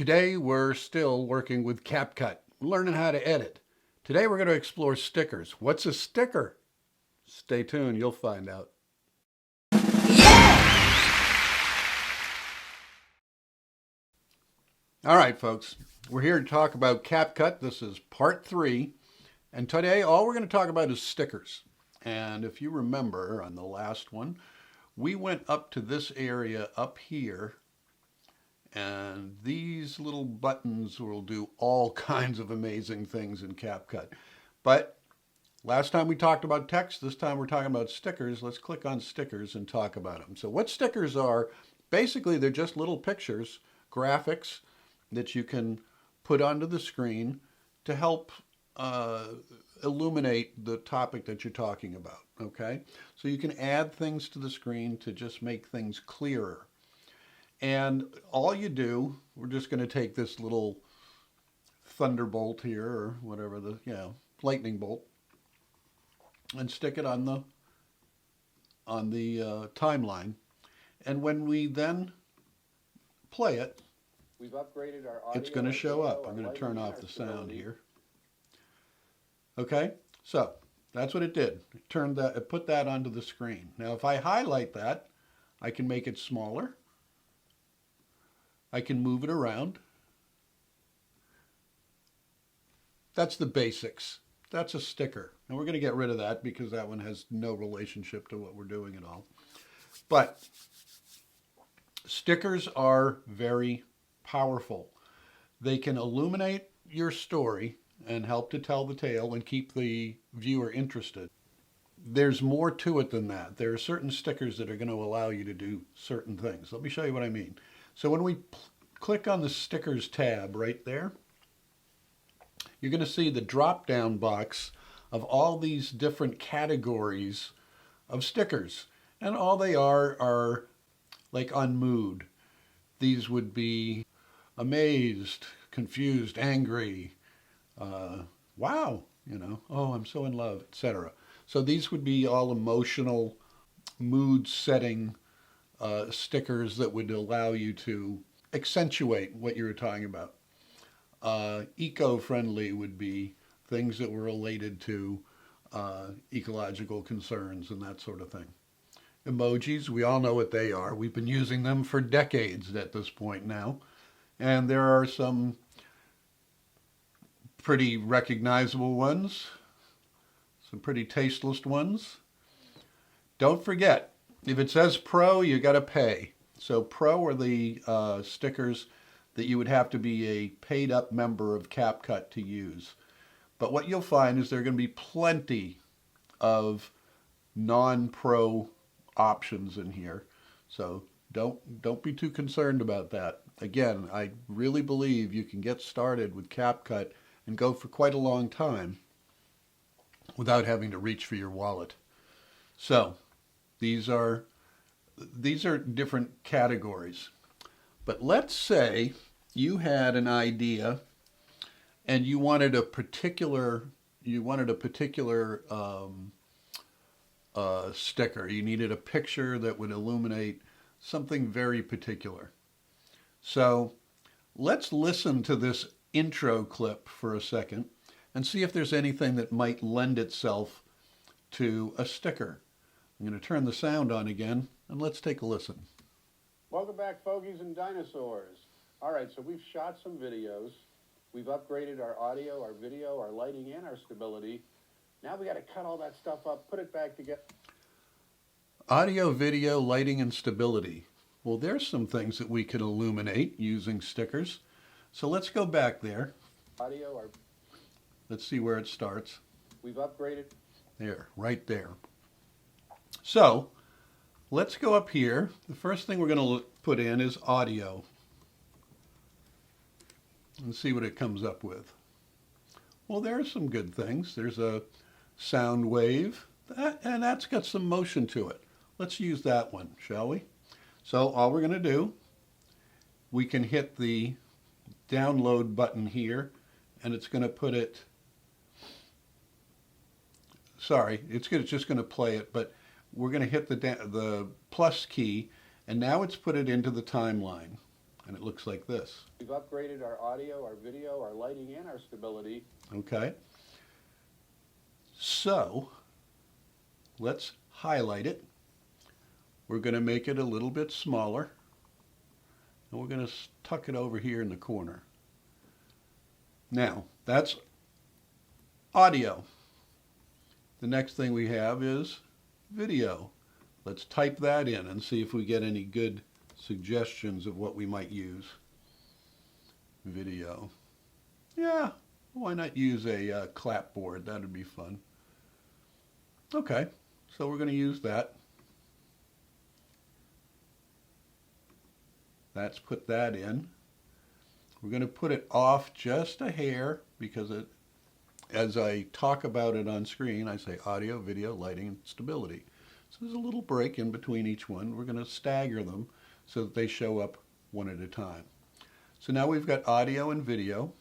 Today we're still working with CapCut, learning how to edit. Today we're going to explore stickers. What's a sticker? Stay tuned, you'll find out. All right, folks, we're here to talk about CapCut. This is part 3, and today all we're going to talk about is stickers. And if you remember on the last one, we went up to this area up here, and these little buttons will do all kinds of amazing things in CapCut. But last time we talked about text, this time we're talking about stickers. Let's click on stickers and talk about them. So what stickers are, basically they're just little pictures, graphics that you can put onto the screen to help illuminate the topic that you're talking about, okay? So you can add things to the screen to just make things clearer. And all you do, we're just going to take this little thunderbolt here, or whatever lightning bolt, and stick it on the timeline. And when we then play it, we've upgraded our audio, it's going to show up. I'm going to turn off the sound here. Okay, so that's what it did. It put that onto the screen. Now, if I highlight that, I can make it smaller. I can move it around. That's the basics. That's a sticker. And we're going to get rid of that because that one has no relationship to what we're doing at all. But stickers are very powerful. They can illuminate your story and help to tell the tale and keep the viewer interested. There's more to it than that. There are certain stickers that are going to allow you to do certain things. Let me show you what I mean. So when we click on the stickers tab right there, you're going to see the drop-down box of all these different categories of stickers. And all they are like on mood. These would be amazed, confused, angry, wow, oh, I'm so in love, etc. So these would be all emotional, mood-setting stickers that would allow you to accentuate what you were talking about. Eco-friendly would be things that were related to ecological concerns and that sort of thing. Emojis, we all know what they are. We've been using them for decades at this point now. And there are some pretty recognizable ones, some pretty tasteless ones. Don't forget, if it says Pro, you got to pay. So Pro are the stickers that you would have to be a paid up member of CapCut to use. But what you'll find is there are going to be plenty of non-pro options in here. So don't be too concerned about that. Again, I really believe you can get started with CapCut and go for quite a long time without having to reach for your wallet. So these are different categories. But let's say you had an idea and you wanted a particular sticker. You needed a picture that would illuminate something very particular. So let's listen to this intro clip for a second and see if there's anything that might lend itself to a sticker. I'm going to turn the sound on again and let's take a listen. Welcome back, fogies and dinosaurs. All right, so we've shot some videos. We've upgraded our audio, our video, our lighting, and our stability. Now we got to cut all that stuff up, put it back together. Audio, video, lighting, and stability. Well, there's some things that we can illuminate using stickers. So let's go back there. Let's see where it starts. We've upgraded. There, right there. So let's go up here. The first thing we're going to put in is audio. And see what it comes up with. Well, there are some good things. There's a sound wave, and that's got some motion to it. Let's use that one, shall we? So all we're going to do, we can hit the download button here, and it's going to put it, it's just going to play it, but we're going to hit the plus key, and now it's put it into the timeline. and it looks like this. We've upgraded our audio, our video, our lighting, and our stability. Okay. So let's highlight it. We're going to make it a little bit smaller, and we're going to tuck it over here in the corner. Now, that's audio. The next thing we have is video. Let's type that in and see if we get any good suggestions of what we might use. Video. Yeah, why not use a clapboard? That'd be fun. Okay, so we're going to use that. Let's put that in. We're going to put it off just a hair because as I talk about it on screen, I say audio, video, lighting, and stability. So there's a little break in between each one. We're going to stagger them so that they show up one at a time. So now we've got audio and video.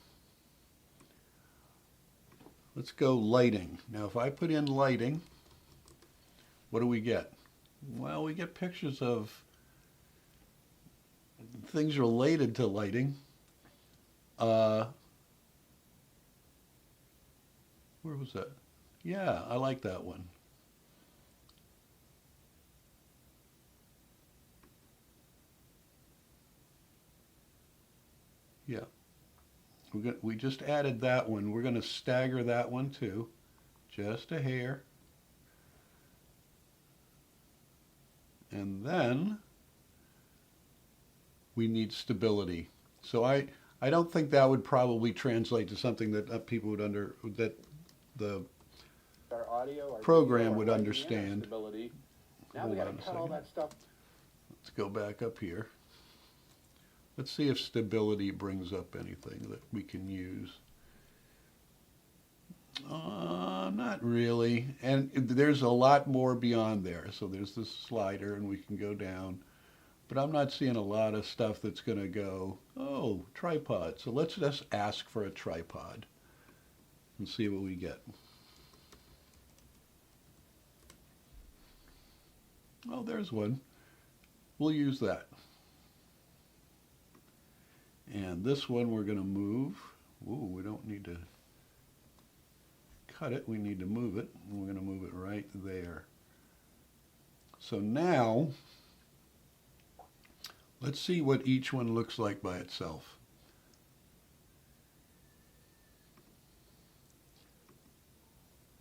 Let's go lighting. Now if I put in lighting, what do we get? Well, we get pictures of things related to lighting. Where was that? Yeah, I like that one. Yeah. We just added that one. We're going to stagger that one too. Just a hair. And then we need stability. So I don't think that would probably translate to something that people would that the program would understand. Now we got to cut all that stuff. Let's go back up here. Let's see if stability brings up anything that we can use. Not really. And there's a lot more beyond there. So there's this slider and we can go down. But I'm not seeing a lot of stuff that's going to go, oh, tripod. So let's just ask for a tripod and see what we get. Oh, there's one. We'll use that. And this one we're going to move. Ooh, we don't need to cut it. We need to move it. And we're going to move it right there. So now, let's see what each one looks like by itself.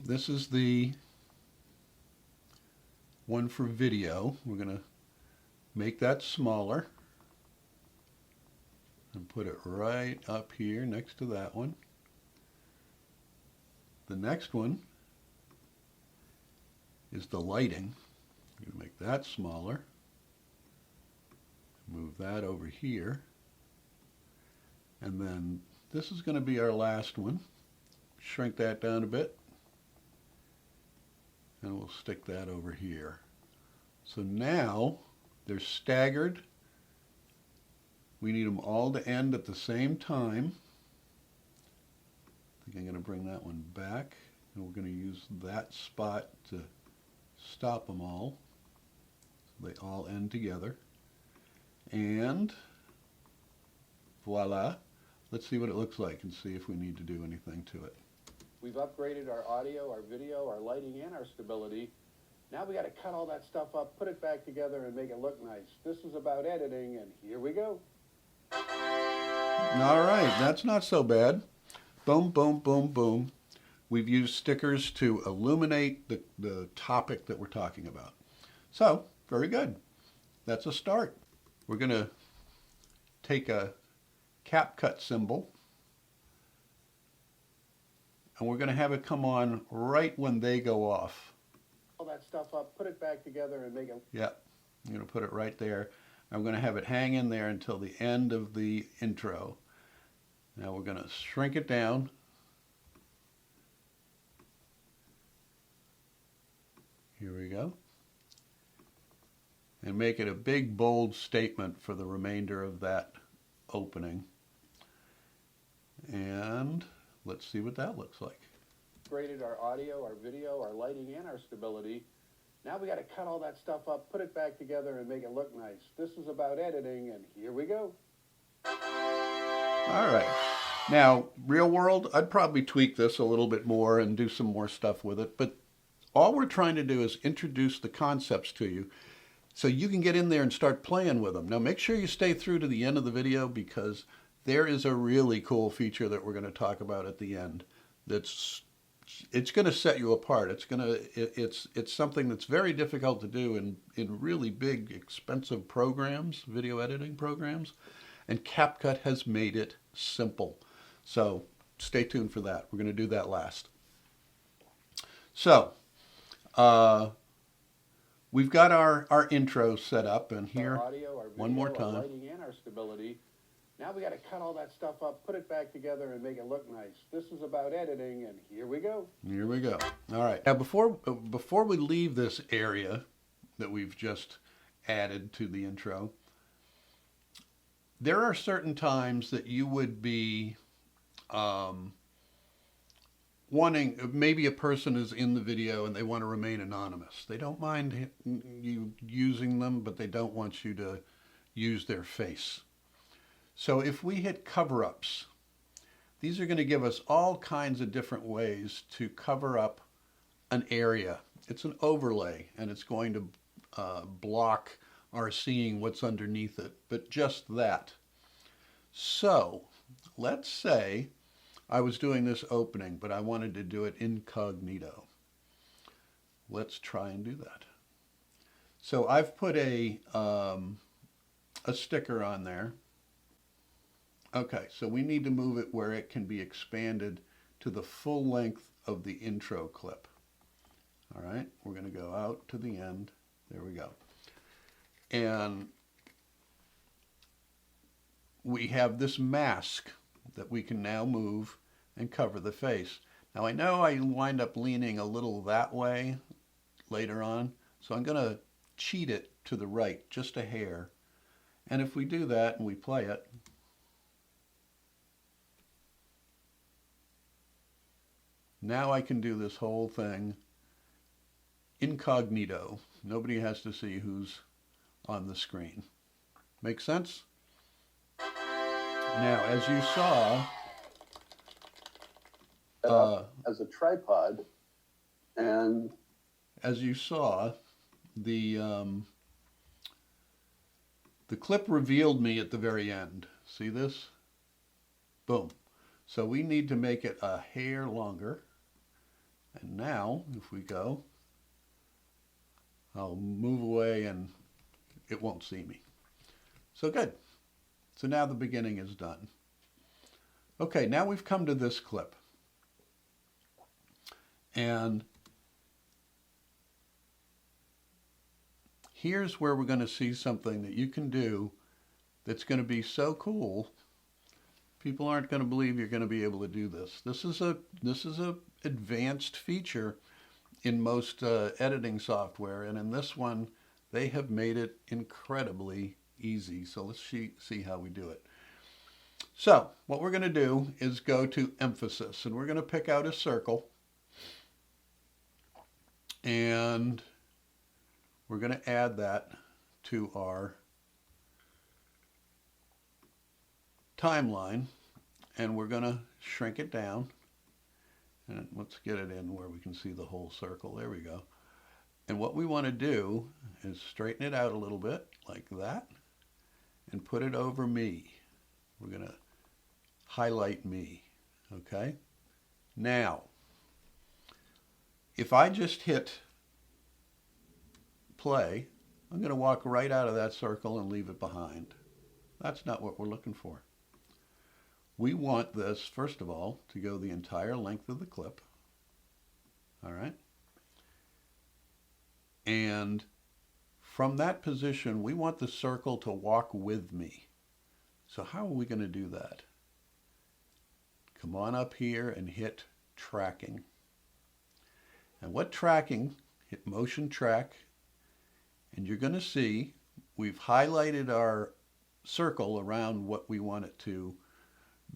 This is the one for video. We're going to make that smaller and put it right up here next to that one. The next one is the lighting. I'm going to make that smaller. Move that over here. And then this is going to be our last one. Shrink that down a bit. And we'll stick that over here. So now they're staggered. We need them all to end at the same time. I think I'm going to bring that one back. And we're going to use that spot to stop them all. So they all end together. And voila. Let's see what it looks like and see if we need to do anything to it. We've upgraded our audio, our video, our lighting, and our stability. Now we got to cut all that stuff up, put it back together, and make it look nice. This is about editing, and here we go. All right, that's not so bad. Boom, boom, boom, boom. We've used stickers to illuminate the topic that we're talking about. So, very good. That's a start. We're going to take a CapCut symbol, and we're going to have it come on right when they go off. All that stuff up, put it back together, and make it... Yep, I'm going to put it right there. I'm going to have it hang in there until the end of the intro. Now we're going to shrink it down. Here we go. And make it a big, bold statement for the remainder of that opening. And let's see what that looks like. Upgraded our audio, our video, our lighting, and our stability. Now we got to cut all that stuff up, put it back together, and make it look nice. This is about editing, and here we go. All right. Now, real world, I'd probably tweak this a little bit more and do some more stuff with it. But all we're trying to do is introduce the concepts to you so you can get in there and start playing with them. Now, make sure you stay through to the end of the video because there is a really cool feature that we're going to talk about at the end it's going to set you apart. It's something that's very difficult to do in really big, expensive programs, video editing programs, and CapCut has made it simple. So stay tuned for that. We're going to do that last. So we've got our intro set up, and here, our audio, our video, one more our time. lighting, and our stability. Now we got to cut all that stuff up, put it back together, and make it look nice. This is about editing, and here we go. Here we go. All right. Now, before we leave this area that we've just added to the intro, there are certain times that you would be wanting, maybe a person is in the video and they want to remain anonymous. They don't mind you using them, but they don't want you to use their face. So if we hit cover-ups, these are going to give us all kinds of different ways to cover up an area. It's an overlay, and it's going to block our seeing what's underneath it, but just that. So let's say I was doing this opening, but I wanted to do it incognito. Let's try and do that. So I've put a sticker on there. Okay, so we need to move it where it can be expanded to the full length of the intro clip. All right, we're going to go out to the end. There we go. And we have this mask that we can now move and cover the face. Now I know I wind up leaning a little that way later on, so I'm going to cheat it to the right, just a hair. And if we do that and we play it, now I can do this whole thing incognito. Nobody has to see who's on the screen. Make sense? Now, as you saw, as a tripod, and as you saw, the clip revealed me at the very end. See this? Boom. So we need to make it a hair longer. And now, if we go, I'll move away and it won't see me. So good. So now the beginning is done. Okay, now we've come to this clip. And here's where we're going to see something that you can do that's going to be so cool. People aren't going to believe you're going to be able to do this. This is a advanced feature in most editing software, and in this one, they have made it incredibly easy. So let's see how we do it. So what we're going to do is go to emphasis, and we're going to pick out a circle, and we're going to add that to our timeline, and we're going to shrink it down, and let's get it in where we can see the whole circle. There we go. And what we want to do is straighten it out a little bit like that and put it over me. We're going to highlight me. Okay? Now, if I just hit play, I'm going to walk right out of that circle and leave it behind. That's not what we're looking for. We want this, first of all, to go the entire length of the clip. All right? And from that position, we want the circle to walk with me. So how are we going to do that? Come on up here and hit tracking. And what tracking? Hit motion track. And you're going to see we've highlighted our circle around what we want it to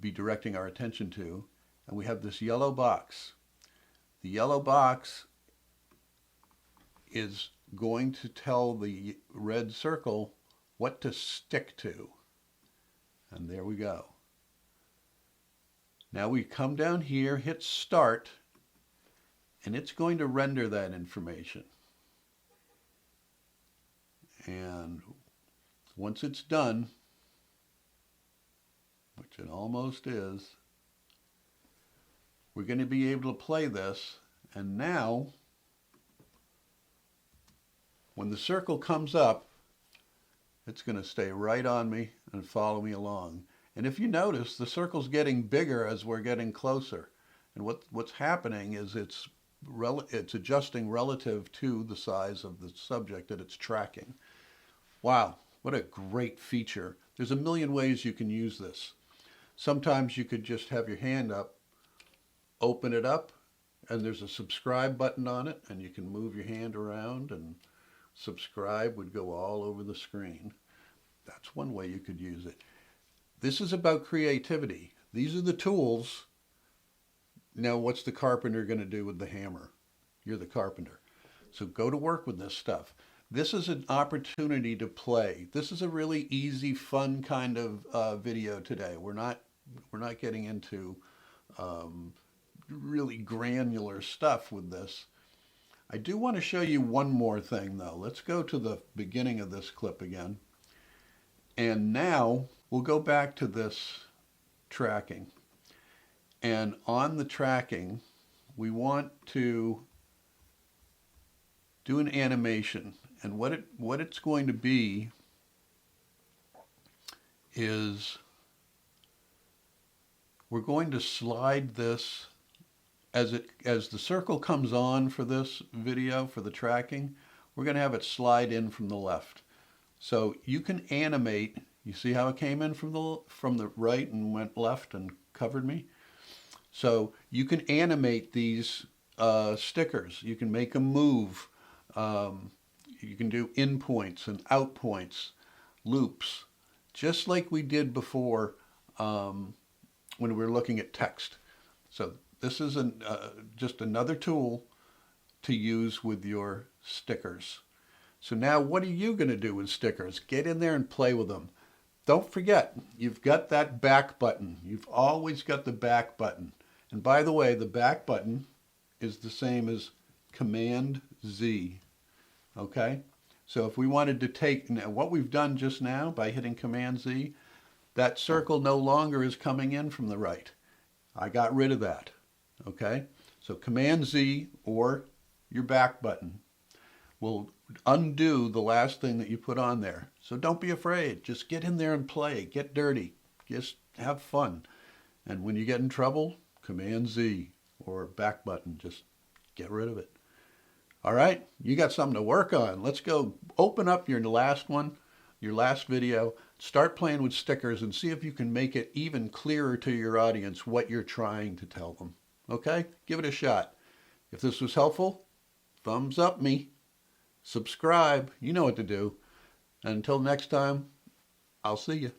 be directing our attention to, and we have this yellow box. The yellow box is going to tell the red circle what to stick to. And there we go. Now we come down here, hit start, and it's going to render that information. And once it's done, which it almost is, we're going to be able to play this. And now, when the circle comes up, it's going to stay right on me and follow me along. And if you notice, the circle's getting bigger as we're getting closer. And what's happening is it's adjusting relative to the size of the subject that it's tracking. Wow, what a great feature. There's a million ways you can use this. Sometimes you could just have your hand up, open it up, and there's a subscribe button on it, and you can move your hand around, and subscribe would go all over the screen. That's one way you could use it. This is about creativity. These are the tools. Now, what's the carpenter going to do with the hammer? You're the carpenter. So go to work with this stuff. This is an opportunity to play. This is a really easy, fun kind of video today. We're not getting into really granular stuff with this. I do want to show you one more thing, though. Let's go to the beginning of this clip again. And now we'll go back to this tracking. And on the tracking, we want to do an animation. And what it's going to be is we're going to slide this as the circle comes on for this video, for the tracking, we're going to have it slide in from the left. So you can animate. You see how it came in from the right and went left and covered me? So you can animate these stickers. You can make them move. You can do in points and out points, loops, just like we did before when we were looking at text. So this is just another tool to use with your stickers. So now what are you going to do with stickers? Get in there and play with them. Don't forget, you've got that back button. You've always got the back button. And by the way, the back button is the same as Command Z. Okay? So if we wanted to take, now what we've done just now by hitting Command Z, that circle no longer is coming in from the right. I got rid of that. Okay? So Command Z or your back button will undo the last thing that you put on there. So don't be afraid. Just get in there and play. Get dirty. Just have fun. And when you get in trouble, Command Z or back button. Just get rid of it. All right? You got something to work on. Let's go open up your last one, your last video. Start playing with stickers and see if you can make it even clearer to your audience what you're trying to tell them. Okay? Give it a shot. If this was helpful, thumbs up me. Subscribe. You know what to do. And until next time, I'll see you.